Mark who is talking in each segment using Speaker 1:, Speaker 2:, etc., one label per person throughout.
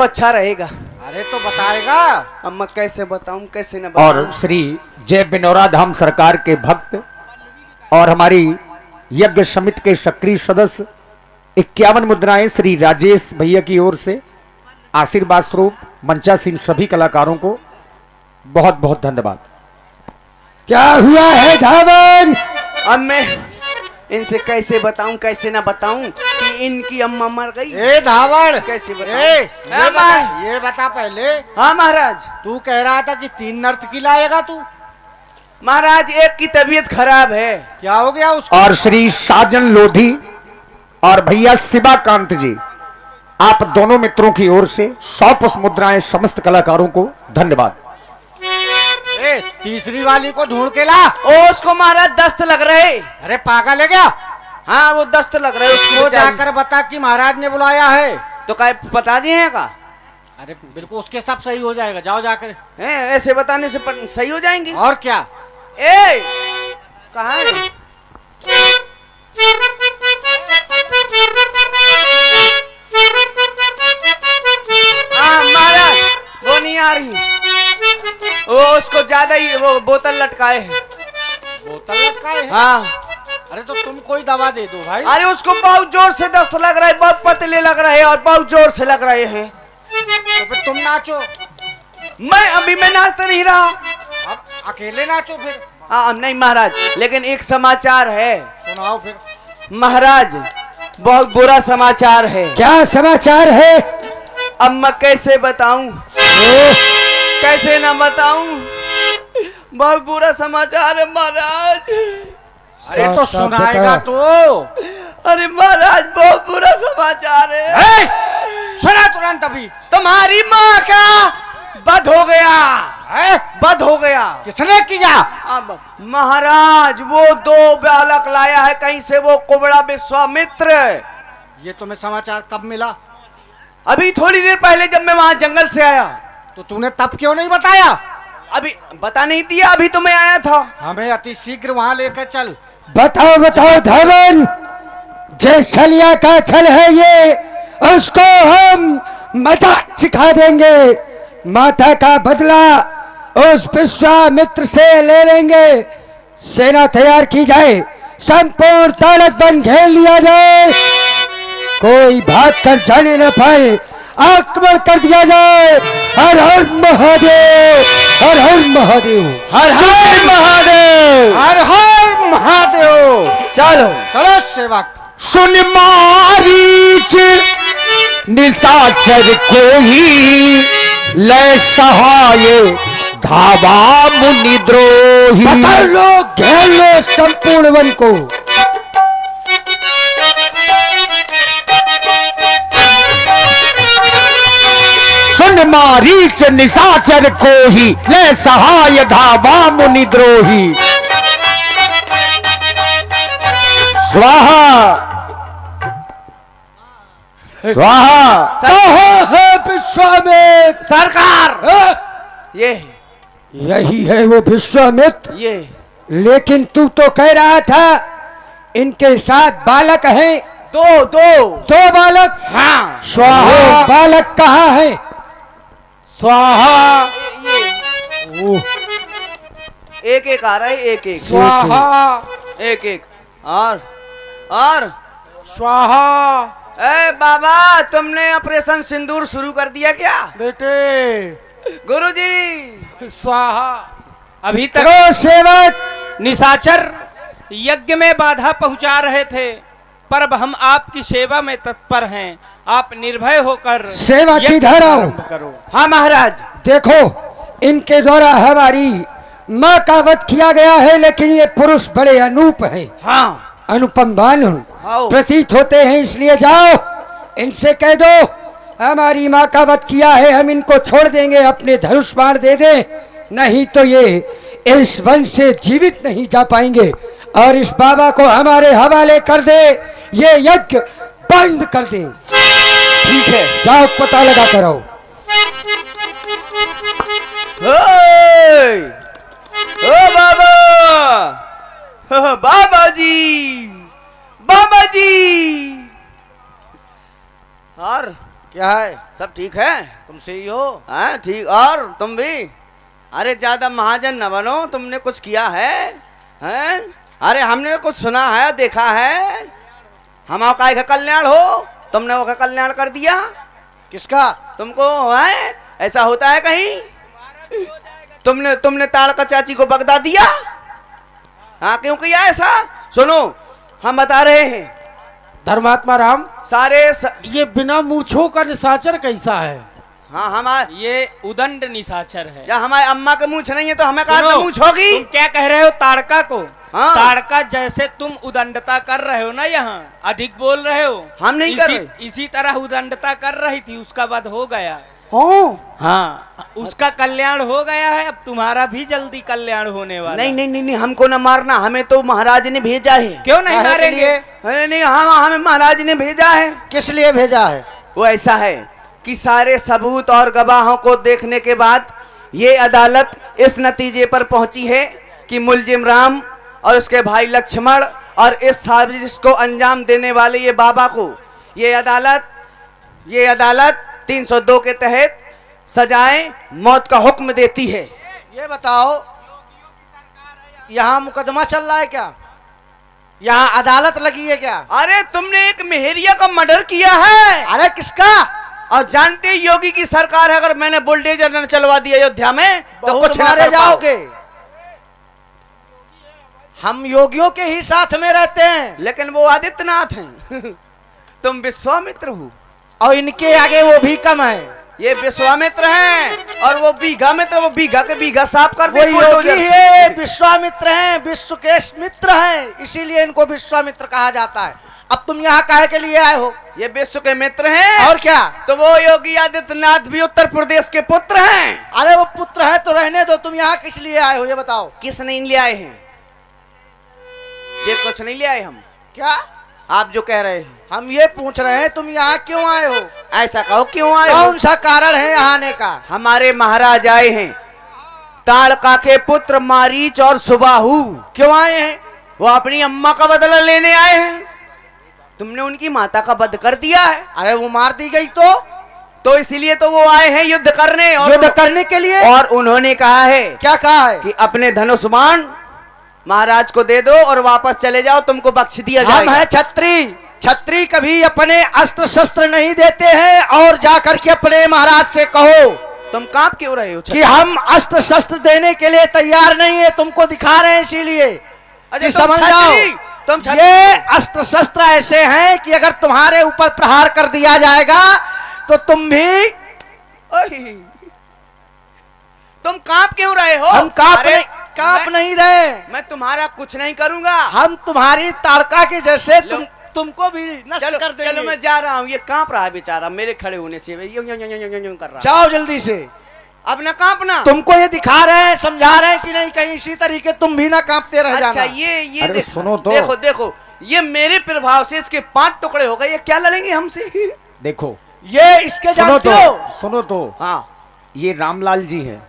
Speaker 1: अच्छा रहेगा।
Speaker 2: अरे तो बताएगा।
Speaker 1: अब मैं कैसे बताऊं, कैसे न बताऊं।
Speaker 3: और श्री जय बिनौरा धाम सरकार के भक्त और हमारी यज्ञ समिति के सक्रिय सदस्य 51 मुद्राएं श्री राजेश भैया की ओर से आशीर्वाद स्वरूप मंचासीन सभी कलाकारों को बहुत बहुत धन्यवाद।
Speaker 4: क्या हुआ है धावन?
Speaker 1: अब मैं इनसे कैसे बताऊं, कैसे ना बताऊं कि इनकी अम्मा मर गई।
Speaker 2: ए धावड़,
Speaker 1: कैसे बताऊं?
Speaker 2: ये बता पहले।
Speaker 1: हाँ महाराज।
Speaker 2: तू कह रहा था कि 3 नर्तकी लाएगा तू।
Speaker 1: महाराज एक की तबीयत खराब है।
Speaker 2: क्या हो गया उसको?
Speaker 3: और श्री साजन लोधी और भैया शिवाकांत जी, आप दोनों मित्रों की ओर से 100 पुष्प मुद्राएं समस्त कलाकारों को धन्यवाद।
Speaker 2: तीसरी वाली को ढूंढ के ला।
Speaker 1: ओ उसको महाराज दस्त लग रहे।
Speaker 2: अरे पागल है क्या?
Speaker 1: हाँ वो दस्त लग रहे उसको।
Speaker 2: जाकर बता कि महाराज ने बुलाया है।
Speaker 1: तो क्या बता दिए का?
Speaker 2: अरे बिल्कुल उसके सब सही हो जाएगा, जाओ जाकर।
Speaker 1: ऐसे बताने से सही हो जाएंगी।
Speaker 2: और क्या?
Speaker 1: ए कहाँ है? हाँ महाराज वो नहीं आ रही। वो उसको ज्यादा ही वो बोतल लटकाए है।
Speaker 2: बोतल लटकाए है?
Speaker 1: हाँ।
Speaker 2: अरे तो तुम कोई दवा दे दो भाई।
Speaker 1: अरे उसको बहुत जोर से दस्त लग रहा है, बहुत पतले लग रहे हैं और बहुत जोर से लग रहे हैं।
Speaker 2: तो फिर तुम नाचो।
Speaker 1: मैं नाच तो नहीं रहा।
Speaker 2: अब अकेले नाचो फिर।
Speaker 1: हाँ नहीं महाराज, लेकिन एक समाचार है।
Speaker 2: सुनाओ फिर।
Speaker 1: महाराज बहुत बुरा समाचार है।
Speaker 4: क्या समाचार है?
Speaker 1: अब मैं कैसे बताऊं, कैसे ना बताऊं, बहुत बुरा समाचार है महाराज।
Speaker 2: अरे तो सुनाएगा तो।
Speaker 1: अरे महाराज बहुत बुरा समाचार है।
Speaker 2: सुना तुरंत अभी।
Speaker 1: तुम्हारी माँ का बध हो गया। बध हो गया।
Speaker 2: किसने किया?
Speaker 1: अब महाराज वो 2 बालक लाया है कहीं से, वो कुबड़ा विश्वामित्र।
Speaker 2: ये तुम्हें समाचार कब मिला?
Speaker 1: अभी थोड़ी देर पहले जब मैं वहां जंगल से आया।
Speaker 2: तो तूने तब क्यों नहीं बताया?
Speaker 1: अभी बता नहीं दिया, अभी तो मैं आया था।
Speaker 2: हमें अति शीघ्र वहां लेकर चल।
Speaker 4: बताओ बताओ धावन, जिस छलिया का छल है ये, उसको हम मजाक सिखा देंगे। माता का बदला उस विश्वामित्र से ले लेंगे। सेना तैयार की जाए, संपूर्ण ताड़क बन घेर लिया जाए, कोई भाग कर जाने न पाए, आक्रमण कर दिया जाए। हर हर महादेव, हर हर महादेव,
Speaker 1: हर हर महादेव,
Speaker 2: हर हर महादेव।
Speaker 1: चलो
Speaker 2: चलो सेवक।
Speaker 3: सुन मारीच निशाचर को ही लय सहाय धावा मुनि द्रोही।
Speaker 4: पकड़ लो, घेर लो संपूर्ण वन को।
Speaker 3: सुन मारीच निशाचर को ही लय सहाय धावा मुनि द्रोही। स्वाहा स्वाहा।
Speaker 4: कहाँ है विश्वामित्र?
Speaker 1: सरकार ये
Speaker 4: यही है वो विश्वामित्र।
Speaker 1: ये
Speaker 4: लेकिन तू तो कह रहा था इनके साथ बालक हैं।
Speaker 1: दो
Speaker 4: बालक।
Speaker 1: हाँ
Speaker 4: स्वाहा। बालक कहाँ है?
Speaker 2: स्वाहा।
Speaker 1: एक एक आ रहा है, एक एक
Speaker 2: स्वाहा।
Speaker 1: एक एक। और
Speaker 2: स्वाहा।
Speaker 1: ए बाबा तुमने ऑपरेशन सिंदूर शुरू कर दिया क्या?
Speaker 2: बेटे
Speaker 1: गुरुजी
Speaker 2: स्वाहा।
Speaker 5: अभी तक
Speaker 4: करो सेवक।
Speaker 5: निशाचर यज्ञ में बाधा पहुंचा रहे थे, पर अब हम आपकी सेवा में तत्पर हैं। आप निर्भय होकर
Speaker 4: सेवा की
Speaker 5: यज्ञ
Speaker 4: धारा
Speaker 5: प्रारंभ करो।
Speaker 1: हाँ महाराज।
Speaker 4: देखो इनके द्वारा हमारी माँ का वध किया गया है, लेकिन ये पुरुष बड़े अनूप हैं।
Speaker 1: हाँ
Speaker 4: अनुपमवान
Speaker 1: हाँ।
Speaker 4: प्रतीत होते हैं, इसलिए जाओ इनसे कह दो हमारी माँ का वध किया है, हम इनको छोड़ देंगे, अपने धनुष बाण दे दे, नहीं तो ये इस वन से जीवित नहीं जा पाएंगे। और इस बाबा को हमारे हवाले कर दे, ये यज्ञ बंद कर दे।
Speaker 1: ठीक है,
Speaker 4: जाओ पता लगा करो।
Speaker 1: ओ बाबा, बाबा जी, बाबा जी। और
Speaker 2: क्या है?
Speaker 1: सब ठीक है?
Speaker 2: तुम सही हो?
Speaker 1: हाँ ठीक। और तुम भी? अरे ज्यादा महाजन न बनो, तुमने कुछ किया है? हैं? अरे हमने कुछ सुना है, देखा है। हम काय का कल्याण हो, तुमने वो का कल्याण कर दिया।
Speaker 2: किसका?
Speaker 1: तुमको है ऐसा होता है कहीं? तुमने ताड़का चाची को बगदा दिया। हाँ क्यों किया ऐसा? सुनो हम बता रहे हैं।
Speaker 2: धर्मात्मा राम,
Speaker 1: सारे
Speaker 2: ये बिना मूछों का निशाचर कैसा है?
Speaker 1: हाँ हमारे
Speaker 5: ये उदंड निशाचर है।
Speaker 1: या हमारे अम्मा के मूछ नहीं है तो हमें कहाँ से
Speaker 5: सुनो,
Speaker 1: मूछ होगी?
Speaker 5: तुम क्या कह रहे हो ताड़का को?
Speaker 1: हाँ।
Speaker 5: ताड़का जैसे तुम उदंडता कर रहे हो ना, यहाँ अधिक बोल रहे हो।
Speaker 1: हम नहीं कर रहे।
Speaker 5: इसी तरह उदंडता कर रही थी, उसका वध हो गया।
Speaker 1: हो
Speaker 5: हाँ, उसका कल्याण हो गया है, अब तुम्हारा भी जल्दी कल्याण होने वाला।
Speaker 1: नहीं नहीं नहीं नहीं, हमको न मारना, हमें तो महाराज ने भेजा है।
Speaker 5: क्यों नहीं
Speaker 2: काहे के
Speaker 5: मारेंगे?
Speaker 2: लिए?
Speaker 1: अरे नहीं, हमें महाराज ने भेजा है।
Speaker 2: किस लिए भेजा है?
Speaker 1: वो ऐसा है कि सारे सबूत और गवाहों को देखने के बाद ये अदालत इस नतीजे पर पहुंची है कि मुलजिम राम और उसके भाई लक्ष्मण और इस साजिश को अंजाम देने वाले ये बाबा को ये अदालत 302 के तहत सजाए मौत का हुक्म देती है।
Speaker 2: ये बताओ, यहाँ मुकदमा चल रहा है क्या? यहाँ अदालत लगी है क्या?
Speaker 1: अरे तुमने एक मेहरिया का मर्डर किया है
Speaker 2: अरे किसका?
Speaker 1: और जानते ही योगी की सरकार है, अगर मैंने बुलडोजर न चलवा दिया अयोध्या में तो
Speaker 2: बहुत
Speaker 1: कुछ न
Speaker 2: मारे
Speaker 1: कर पाओ।
Speaker 2: जाओगे। हम योगियों के ही साथ में रहते हैं,
Speaker 1: लेकिन वो आदित्यनाथ हैं तुम विश्वामित्र हो
Speaker 2: और इनके आगे वो भी कम है।
Speaker 1: ये विश्वामित्र हैं और वो बीघा मित्र, वो बीघा के बीघा साफ कर
Speaker 2: वो
Speaker 1: दे बुलडोजर
Speaker 2: योगी
Speaker 1: से।
Speaker 2: है, विश्वामित्र हैं, विश्व के मित्र हैं, इसीलिए इनको विश्वामित्र कहा जाता है। अब तुम यहाँ काहे के लिए आए हो?
Speaker 1: ये विश्व के मित्र हैं।
Speaker 2: और क्या?
Speaker 1: तो वो योगी आदित्यनाथ भी उत्तर प्रदेश के पुत्र हैं।
Speaker 2: अरे वो पुत्र है तो रहने दो, तुम यहाँ किस लिए आए हो ये बताओ।
Speaker 1: किस नहीं ले आए हैं? ये कुछ नहीं ले आए हम।
Speaker 2: क्या
Speaker 1: आप जो कह रहे हैं
Speaker 2: हम ये पूछ रहे हैं, तुम यहाँ क्यों आए हो?
Speaker 1: ऐसा कहो, क्यों आए हो?
Speaker 2: कौन सा कारण है यहाँ आने का?
Speaker 1: हमारे महाराज आए हैं, ताड़का के पुत्र मारीच और सुबाहु।
Speaker 2: क्यों आए हैं?
Speaker 1: वो अपनी अम्मा का बदला लेने आए हैं। तुमने उनकी माता का वध कर दिया है,
Speaker 2: अरे वो मार दी गई
Speaker 1: तो इसीलिए तो वो आए हैं युद्ध करने। और
Speaker 2: युद्ध करने के लिए।
Speaker 1: और उन्होंने कहा है
Speaker 2: क्या कहा है?
Speaker 1: कि अपने धनुष बाण महाराज को दे दो और वापस चले जाओ, तुमको बख्श दिया
Speaker 2: हम
Speaker 1: जाएगा।
Speaker 2: है छत्री, छत्री कभी अपने अस्त्र शस्त्र नहीं देते हैं। और जाकर के अपने महाराज से कहो
Speaker 1: तुम कांप क्यों रहे हो?
Speaker 2: कि हम अस्त्र शस्त्र देने के लिए तैयार नहीं है, तुमको दिखा रहे हैं इसीलिए
Speaker 1: अरे
Speaker 2: कि
Speaker 1: तुम
Speaker 2: समझ जाओ।
Speaker 1: छत्री, तुम छत्री।
Speaker 2: ये अस्त्र शस्त्र ऐसे हैं कि अगर तुम्हारे ऊपर प्रहार कर दिया जाएगा तो तुम भी।
Speaker 1: ओही, तुम कांप क्यों रहे हो?
Speaker 2: हम
Speaker 1: अरे,
Speaker 2: कांप
Speaker 1: मैं-
Speaker 2: नहीं रहे।
Speaker 1: मैं तुम्हारा कुछ नहीं करूंगा।
Speaker 2: हम तुम्हारी ताड़का के जैसे तुमको भी नष्ट
Speaker 1: चलो
Speaker 2: कर देंगे।
Speaker 1: चलो मैं जा रहा हूँ। ये कांप रहा है बेचारा मेरे खड़े होने से, यूं यूं यूं यूं यूं यूं कर रहा है।
Speaker 2: जाओ जल्दी से।
Speaker 1: अब ना कांपना।
Speaker 2: तुमको ये दिखा रहे हैं, समझा रहे हैं कि नहीं कहीं इसी तरीके तुम भी ना कांपते रह
Speaker 1: अच्छा
Speaker 2: जाना।
Speaker 1: ये
Speaker 3: अरे
Speaker 1: देखो,
Speaker 3: सुनो तो।
Speaker 1: देखो देखो, ये मेरे प्रभाव से इसके 5 टुकड़े हो गए। ये क्या लड़ेंगे हमसे?
Speaker 3: देखो
Speaker 2: ये इसके
Speaker 3: सुनो
Speaker 2: जानते
Speaker 3: तो,
Speaker 2: हो?
Speaker 3: सुनो तो,
Speaker 1: हाँ,
Speaker 3: ये रामलाल जी हैं।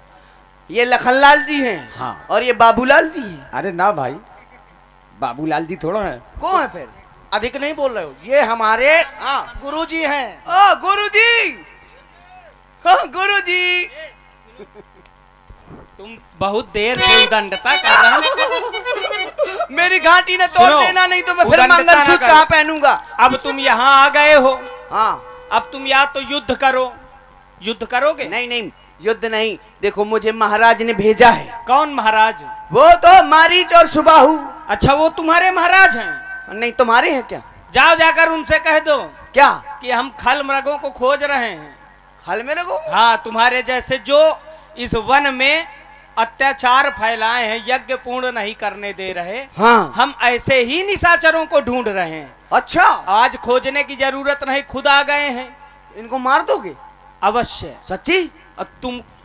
Speaker 1: ये लखनलाल जी हैं।
Speaker 3: हाँ।
Speaker 1: और ये बाबूलाल जी हैं।
Speaker 3: अरे ना भाई, बाबूलाल जी थोड़ा है।
Speaker 1: कौन है फिर?
Speaker 2: अधिक नहीं बोल रहे हो, ये हमारे
Speaker 1: हाँ।
Speaker 2: गुरुजी हैं।
Speaker 1: ओ गुरुजी, हाँ गुरुजी।
Speaker 5: तुम बहुत देर से उदंडता कर रहे हो।
Speaker 1: मेरी घाटी ने तोड़
Speaker 5: सुनो,
Speaker 1: देना, नहीं तो मैं फिर
Speaker 5: उदंडता ना
Speaker 1: मंगलसूत्र
Speaker 5: करो।
Speaker 1: कहाँ पहनूंगा?
Speaker 5: अब तुम यहाँ आ गए हो,
Speaker 1: हाँ।
Speaker 5: अब तुम या तो युद्ध करो। युद्ध करोगे?
Speaker 1: नहीं नहीं, युद्ध नहीं। देखो मुझे महाराज ने भेजा है।
Speaker 5: कौन महाराज?
Speaker 1: वो तो मारीच और सुबाहु।
Speaker 5: अच्छा, वो तुम्हारे महाराज हैं?
Speaker 1: नहीं तुम्हारे हैं क्या?
Speaker 5: जाओ जाकर उनसे कह दो
Speaker 1: क्या?
Speaker 5: कि हम खल मृगों को खोज रहे हैं।
Speaker 1: खल मेरे को?
Speaker 5: हाँ, तुम्हारे जैसे जो इस वन में अत्याचार फैलाए हैं, यज्ञ पूर्ण नहीं करने दे रहे,
Speaker 1: हाँ।
Speaker 5: हम ऐसे ही निशाचरों को ढूंढ रहे हैं।
Speaker 1: अच्छा,
Speaker 5: आज खोजने की जरूरत नहीं, खुद आ गए हैं।
Speaker 1: इनको मार दोगे?
Speaker 5: अवश्य।
Speaker 1: सच्ची?
Speaker 5: अब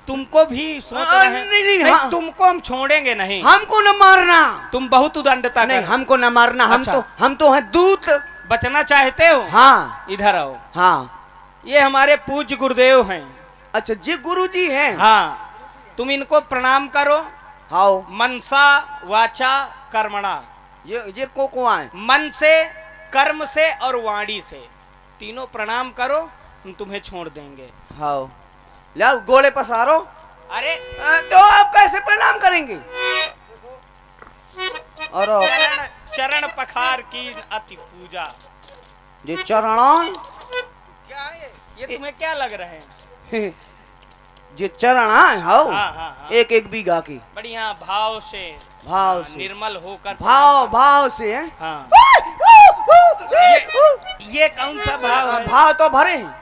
Speaker 5: तुमको भी सोच
Speaker 1: हाँ,
Speaker 5: रहे हैं?
Speaker 1: नहीं, हाँ।
Speaker 5: तुमको हम छोड़ेंगे नहीं।
Speaker 1: हमको न मारना।
Speaker 5: तुम बहुत उदंडता
Speaker 1: नहीं,
Speaker 5: कर।
Speaker 1: हमको न मारना।
Speaker 5: अच्छा।
Speaker 1: हम तो हैं दूत।
Speaker 5: बचना चाहते हो?
Speaker 1: हाँ
Speaker 5: इधर आओ।
Speaker 1: हाँ।
Speaker 5: ये हमारे पूज्य गुरुदेव हैं।
Speaker 1: अच्छा, जी गुरु जी हैं।
Speaker 5: हाँ, तुम इनको प्रणाम करो।
Speaker 1: आओ।
Speaker 5: मनसा वाचा कर्मणा।
Speaker 1: ये को आए?
Speaker 5: मन से, कर्म से और वाणी से, तीनों प्रणाम करो। हम तुम्हें छोड़ देंगे।
Speaker 1: हाँ लाओ गोले पसारो।
Speaker 5: अरे
Speaker 1: तो आप कैसे प्रणाम करेंगे? और
Speaker 5: चरण चरण पखार की अति पूजा।
Speaker 1: ये चरणा
Speaker 5: क्या है ये तुम्हें क्या लग रहे हैं?
Speaker 1: ये चरणा है हाँ
Speaker 5: हाँ हाँ हाँ।
Speaker 1: एक एक बीघा की
Speaker 5: बढ़िया भाव से
Speaker 1: भाव
Speaker 5: हाँ,
Speaker 1: से
Speaker 5: निर्मल होकर
Speaker 1: भाव भाव से है।
Speaker 5: हाँ। ये कौन सा भाव है?
Speaker 1: भाव तो भरे हैं।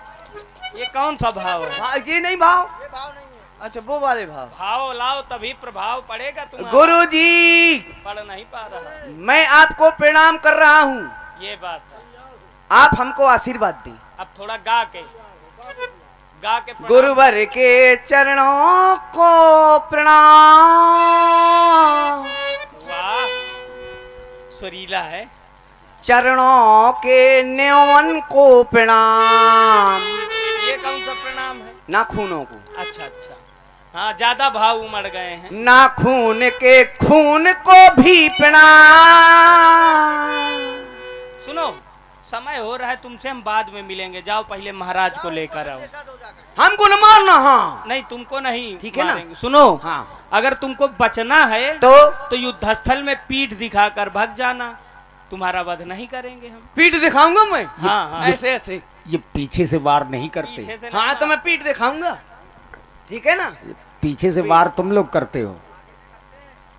Speaker 5: ये कौन सा भाव है?
Speaker 1: ये नहीं भाव,
Speaker 2: ये भाव नहीं है।
Speaker 1: अच्छा वो वाले भाव।
Speaker 5: भाव लाओ तभी प्रभाव पड़ेगा तुम्हारा।
Speaker 1: गुरुजी
Speaker 5: पढ़ नहीं पा रहा।
Speaker 1: मैं आपको प्रणाम कर रहा हूँ,
Speaker 5: ये बात है।
Speaker 1: आप हमको आशीर्वाद दें।
Speaker 5: अब थोड़ा गा के प्रणाम।
Speaker 1: गुरुवर के चरणों को प्रणाम।
Speaker 5: वाह सुरीला है।
Speaker 1: चरणों के न्यौवन को प्रणाम।
Speaker 5: ये कौन सा प्रणाम है?
Speaker 1: नाखूनों को।
Speaker 5: अच्छा अच्छा हाँ ज्यादा भाव उमड़ गए हैं।
Speaker 1: नाखून के खून को भी प्रणाम।
Speaker 5: सुनो समय हो रहा है, तुमसे हम बाद में मिलेंगे। जाओ पहले महाराज को लेकर आओ।
Speaker 1: हमको न मारना। हाँ
Speaker 5: नहीं तुमको नहीं
Speaker 1: ठीक है ना?
Speaker 5: मारेंगे। सुनो
Speaker 1: हाँ
Speaker 5: अगर तुमको बचना है
Speaker 1: तो
Speaker 5: युद्धस्थल में पीठ दिखाकर भाग जाना। तुम्हारा वध नहीं करेंगे हम।
Speaker 1: पीठ दिखाऊंगा मैं।
Speaker 5: हाँ हाँ
Speaker 1: ऐसे ऐसे।
Speaker 3: ये पीछे से वार नहीं करते,
Speaker 5: पीछे से
Speaker 1: हाँ
Speaker 5: नहीं
Speaker 1: तो मैं पीठ दिखाऊंगा, ठीक है ना?
Speaker 3: पीछे से वार तुम लोग करते हो।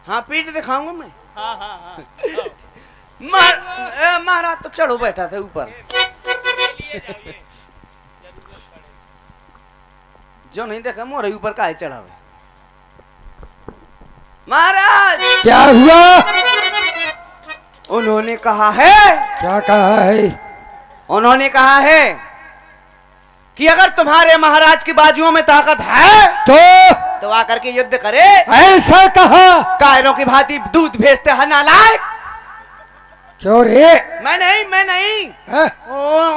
Speaker 1: हाँ पीठ दिखाऊंगा मैं।
Speaker 5: हाँ हाँ हाँ
Speaker 1: महाराज तो चढ़ो बैठा थे ऊपर। जो नहीं देखा मोरे ऊपर काहे चढ़ा हुआ महाराज?
Speaker 4: क्या हुआ?
Speaker 1: उन्होंने कहा है,
Speaker 4: क्या कहा है?
Speaker 1: उन्होंने कहा है कि अगर तुम्हारे महाराज की बाजुओं में ताकत है तो आकर के युद्ध करे।
Speaker 4: ऐसा कहा?
Speaker 1: कायरों की भांति दूध भेजते हैं नालायक।
Speaker 4: क्यों रे?
Speaker 1: मैं नहीं
Speaker 4: हैं?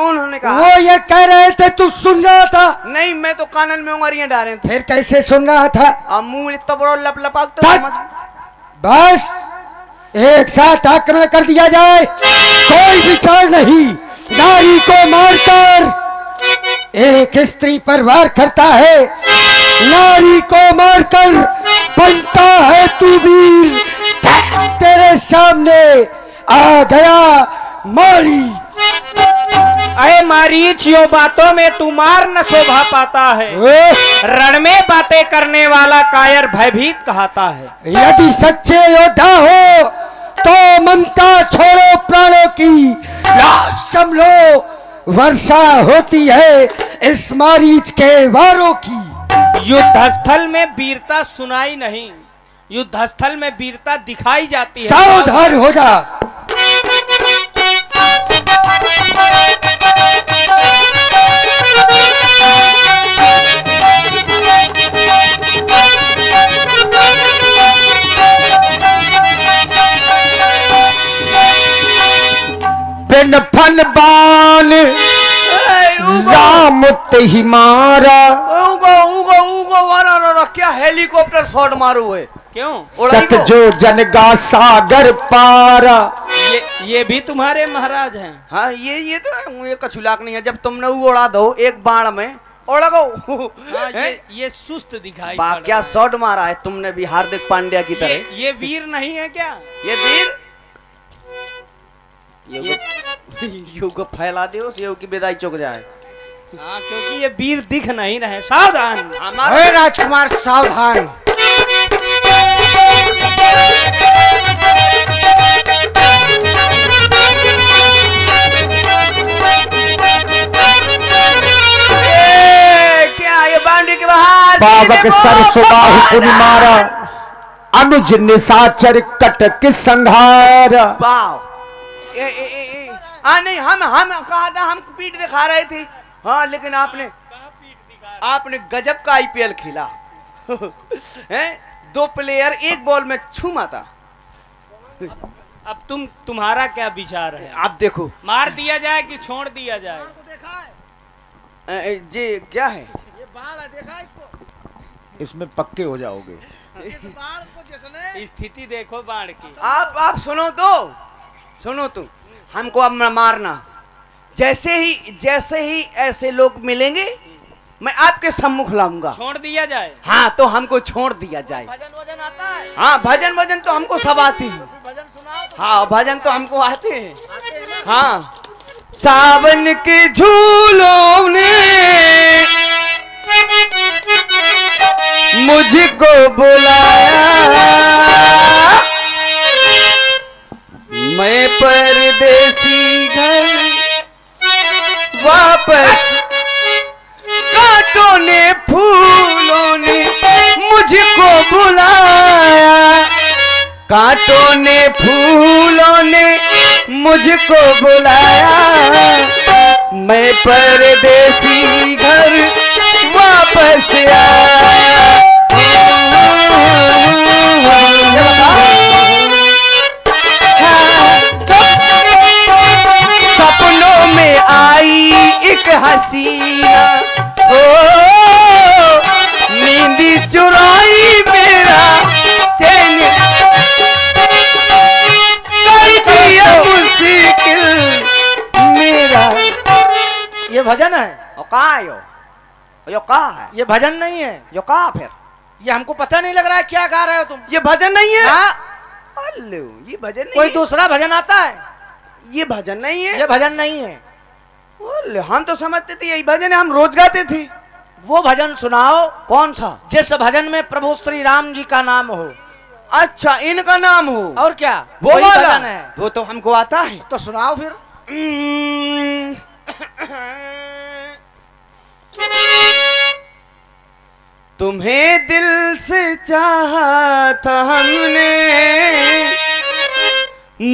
Speaker 1: उन्होंने कहा।
Speaker 4: वो ये कह रहे थे, तू सुन रहा था?
Speaker 1: नहीं मैं तो कानन में उंगलियां डाले थे।
Speaker 4: फिर कैसे सुन रहा था?
Speaker 1: अब मुंह इतना बड़ा लपलपा तो
Speaker 4: तक।
Speaker 1: समझ।
Speaker 4: बस एक साथ आक्रमण कर दिया जाए, कोई विचार नहीं। नारी को मारकर एक स्त्री पर वार करता है, नारी को मारकर बनता है तू वीर। तेरे सामने आ गया मारी।
Speaker 5: अरे मारीच यो बातों में तू मार न शोभा पाता है। रण में बातें करने वाला कायर भयभीत कहता है।
Speaker 4: यदि सच्चे योद्धा हो तो ममता छोड़ो, प्राणों की लाश संभलो। वर्षा होती है इस मारीच के वारों की।
Speaker 5: युद्धस्थल में वीरता सुनाई नहीं, युद्धस्थल में वीरता दिखाई जाती है।
Speaker 4: सावधान हो जा।
Speaker 3: बिन फन बान राम ही मारा।
Speaker 1: उगो वारा क्या हेलीकॉप्टर शॉट मारू है?
Speaker 5: क्यों?
Speaker 1: उड़ाई
Speaker 3: सत
Speaker 1: को।
Speaker 3: जो जनगा सागर पारा।
Speaker 5: ये भी तुम्हारे महाराज हैं?
Speaker 1: हाँ ये तो है, ये कछुलाक नहीं है। जब तुमने वो उड़ा दो एक बाण में उड़ा गो।
Speaker 5: हाँ, ये सुस्त दिखाई
Speaker 1: बा
Speaker 5: पड़
Speaker 1: क्या
Speaker 5: रहा
Speaker 1: शॉट मारा है तुमने भी हार्दिक पांड्या की
Speaker 5: है।
Speaker 1: तरह।
Speaker 5: ये वीर नहीं है क्या?
Speaker 1: ये वीर यू को फैला दे, उस यू की विदाई चुक जाए।
Speaker 5: हाँ क्योंकि ये वीर दिख नहीं रहे। सावधान।
Speaker 2: अरे राजकुमार सावधान।
Speaker 1: क्या ये बाउंड्री के बाहर?
Speaker 3: पावक सर सुबाहु पुनि मारा। अनुज निशाचर कटक संहार।
Speaker 1: वाव। नहीं हम कहा था, हम पीठ दिखा रहे थे। हाँ लेकिन आपने गजब का आईपीएल खेला। हैं? 2 प्लेयर एक बॉल में छू माता।
Speaker 5: अब तुम्हारा क्या विचार है?
Speaker 1: आप देखो
Speaker 5: मार दिया जाए कि छोड़ दिया जाए?
Speaker 2: देखा है
Speaker 1: जी क्या है?
Speaker 2: ये बाढ़ है, देखा इसको?
Speaker 3: इसमें पक्के हो जाओगे।
Speaker 2: इस बाढ़ को जिसने
Speaker 5: स्थिति देखो बाढ़ की।
Speaker 1: आप सुनो तो हमको अब न मारना। जैसे ही ऐसे लोग मिलेंगे मैं आपके सम्मुख लाऊंगा।
Speaker 5: छोड़ दिया जाए।
Speaker 1: हाँ, तो हमको छोड़ दिया जाए।
Speaker 2: भजन वजन आता है?
Speaker 1: हाँ, भजन तो हमको सब आते हैं।
Speaker 2: भजन सुनाओ तो।
Speaker 1: हाँ, भजन तो हमको आते हैं।
Speaker 2: आते हैं ना?
Speaker 1: हाँ, सावन के झूलों ने मुझको बुलाया, मैं परदेसी घर वापस, कांटों ने फूलों ने मुझको बुलाया, कांटों ने फूलों ने मुझको बुलाया, मैं परदेसी घर वापस आया। सपनों में आई एक हसीना, ओ नींदी चुराई मेरा चैन, कर दिया मुश्किल मेरा।
Speaker 2: ये भजन है?
Speaker 1: ओ का यो का है?
Speaker 2: ये भजन नहीं है।
Speaker 1: यो का फिर?
Speaker 2: ये हमको पता नहीं लग रहा है क्या गा रहे हो तुम।
Speaker 1: ये भजन नहीं है।
Speaker 2: हाँ?
Speaker 1: अल्ले, ये भजन नहीं
Speaker 2: कोई
Speaker 1: है।
Speaker 2: दूसरा भजन आता है?
Speaker 1: ये भजन नहीं है।
Speaker 2: ये भजन नहीं है।
Speaker 1: अल्ले, हम तो समझते थे यही भजन है, हम रोज गाते थे।
Speaker 2: वो भजन सुनाओ
Speaker 1: कौन सा?
Speaker 2: जिस भजन में प्रभु श्री राम जी का नाम हो।
Speaker 1: अच्छा, इनका नाम हो।
Speaker 2: और क्या?
Speaker 1: वो
Speaker 2: वही
Speaker 1: वाला
Speaker 2: भजन है।
Speaker 1: वो तो हमको आता है।
Speaker 2: तो सुनाओ फिर।
Speaker 1: तुम्हें दिल से चाहा था हमने,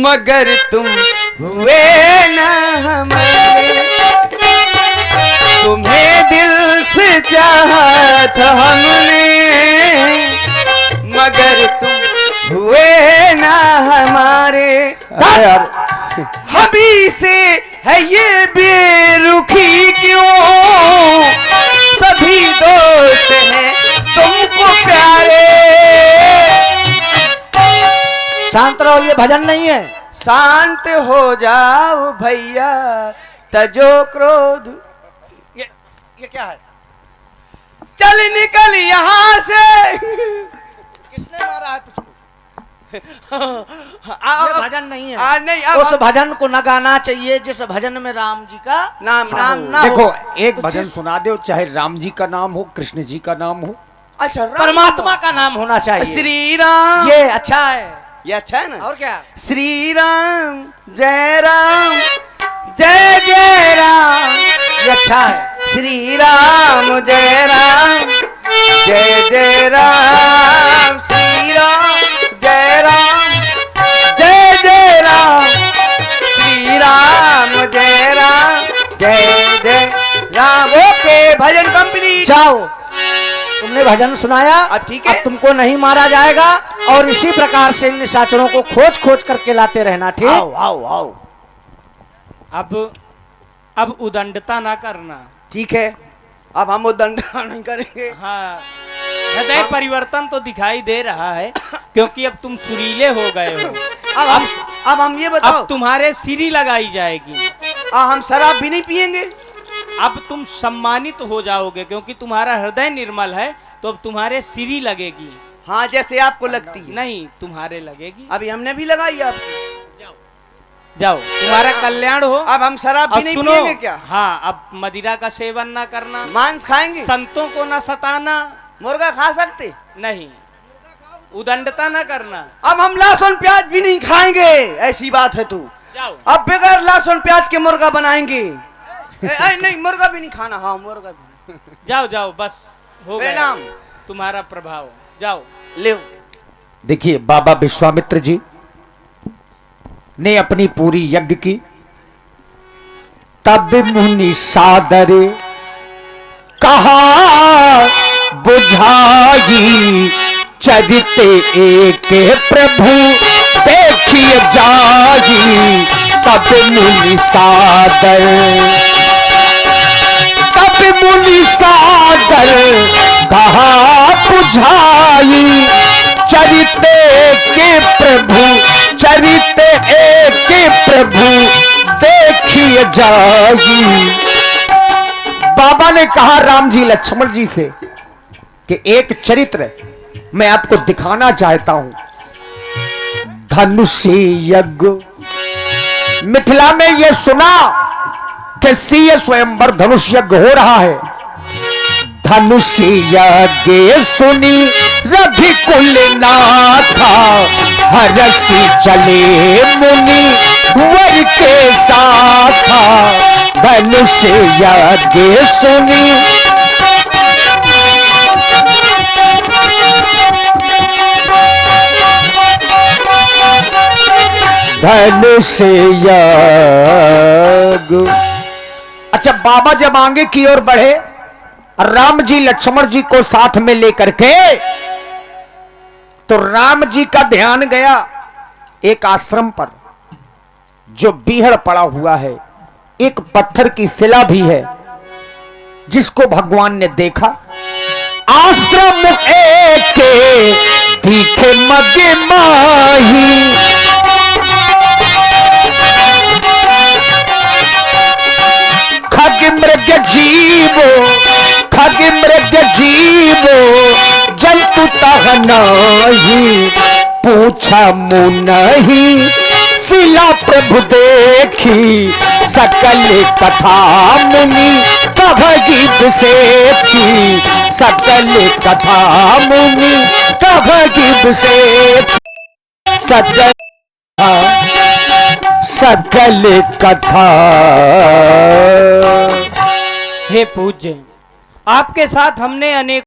Speaker 1: मगर तुम हुए ना हमारे। तुम्हें दिल से चाहा था हमने, मगर तुम हुए ना हमारे।
Speaker 3: अरे यार,
Speaker 1: हबी से है ये बेरुखी क्यों, सभी दोस्त हैं तुमको प्यारे।
Speaker 2: शांत रहो, ये भजन नहीं है।
Speaker 1: शांत हो जाओ भैया, तजो क्रोध।
Speaker 2: ये क्या है?
Speaker 1: चल निकल यहाँ से।
Speaker 2: किसने मारा है तुझको? ये
Speaker 1: आ,
Speaker 2: भजन नहीं है।
Speaker 1: नहीं,
Speaker 2: उस भजन को न गाना चाहिए जिस भजन में राम जी का
Speaker 1: नाम ना हो।
Speaker 2: ना
Speaker 3: देखो,
Speaker 2: हो।
Speaker 3: एक
Speaker 2: तो
Speaker 3: भजन
Speaker 2: जिस
Speaker 3: सुना दो, चाहे राम जी का नाम हो, कृष्ण जी का नाम हो।
Speaker 1: अच्छा,
Speaker 2: परमात्मा का नाम होना चाहिए।
Speaker 1: श्री राम।
Speaker 2: ये अच्छा है।
Speaker 1: ये अच्छा है ना?
Speaker 2: और क्या?
Speaker 1: श्री राम जय राम, जय जय राम।
Speaker 2: ये अच्छा है।
Speaker 1: श्री राम जय राम, जय जय राम। श्री राम जय राम, जय जय राम। श्री राम जय राम, जय जय राम। ओके, भजन कंप्लीट।
Speaker 2: जाओ, तुमने भजन सुनाया।
Speaker 1: अब ठीक है।
Speaker 2: अब तुमको नहीं मारा जाएगा और इसी प्रकार से इन निशाचरों को खोज खोज करके लाते रहना। ठीक?
Speaker 1: आओ आओ आओ।
Speaker 5: अब उदंडता ना करना।
Speaker 1: ठीक है, अब हम वो दंड नहीं करेंगे।
Speaker 5: हाँ, हृदय परिवर्तन तो दिखाई दे रहा है, क्योंकि अब तुम सुरीले हो गए हो।
Speaker 1: अब हम ये बताओ,
Speaker 5: अब तुम्हारे सिरी लगाई जाएगी।
Speaker 1: हम शराब भी नहीं पिएंगे।
Speaker 5: अब तुम सम्मानित हो जाओगे, क्योंकि तुम्हारा हृदय निर्मल है, तो अब तुम्हारे सिरी लगेगी।
Speaker 1: हाँ, जैसे आपको लगती है।
Speaker 5: नहीं, तुम्हारे लगेगी।
Speaker 1: अभी हमने भी लगाई आप।
Speaker 5: जाओ, तुम्हारा कल्याण हो।
Speaker 1: अब हम शराब भी
Speaker 5: अब
Speaker 1: नहीं
Speaker 5: सुनो,
Speaker 1: पिएंगे क्या?
Speaker 5: हाँ, अब मदिरा का सेवन ना करना,
Speaker 1: मांस खाएंगे?
Speaker 5: संतों को ना सताना,
Speaker 1: मुर्गा खा सकते?
Speaker 5: नहीं, उदंडता ना करना।
Speaker 1: अब हम लहसुन प्याज भी नहीं खाएंगे। ऐसी बात है तू।
Speaker 5: जाओ,
Speaker 1: अब बगैर लहसुन प्याज के मुर्गा बनाएंगे। नहीं, मुर्गा भी नहीं खाना। हाँ, मुर्गा भी।
Speaker 5: जाओ जाओ, बस हो गया
Speaker 1: प्रणाम।
Speaker 5: तुम्हारा प्रभाव। जाओ।
Speaker 1: ले।
Speaker 3: देखिए, बाबा विश्वामित्र जी ने अपनी पूरी यज्ञ की, तब मुनि सादरे कहा बुझाई, चरिते एक प्रभु देखिए जाई। तब मुनि सादर, तब मुनि सादर कहा बुझाई, चरिते के प्रभु, चरित एक प्रभु देखिए जाई। बाबा ने कहा राम जी लक्ष्मण जी से कि एक चरित्र मैं आपको दिखाना चाहता हूं। धनुष यज्ञ मिथिला में यह सुना कि सीय स्वयंवर धनुष यज्ञ हो रहा है। धनुष यज्ञ सुनी रघुकुल नाथा, हरसी चले मुनि वर के साथा। धनुष यज्ञ सुनी धनुष यज्ञ। अच्छा, बाबा जब आगे की ओर बढ़े, राम जी लक्ष्मण जी को साथ में लेकर के, तो राम जी का ध्यान गया एक आश्रम पर जो बीहड़ पड़ा हुआ है। एक पत्थर की शिला भी है जिसको भगवान ने देखा। आश्रम एक दिखे मगे माही, खग मृग जीवो, खग मृग जीवो जंतु तह नाही। पूछा मुनहि शिला प्रभु देखी, सकल कथा मुनि कह गीत से थी। सकल कथा मुनि कह गीत से, सकल सकल कथा।
Speaker 5: हे पूज्य, आपके साथ हमने अनेक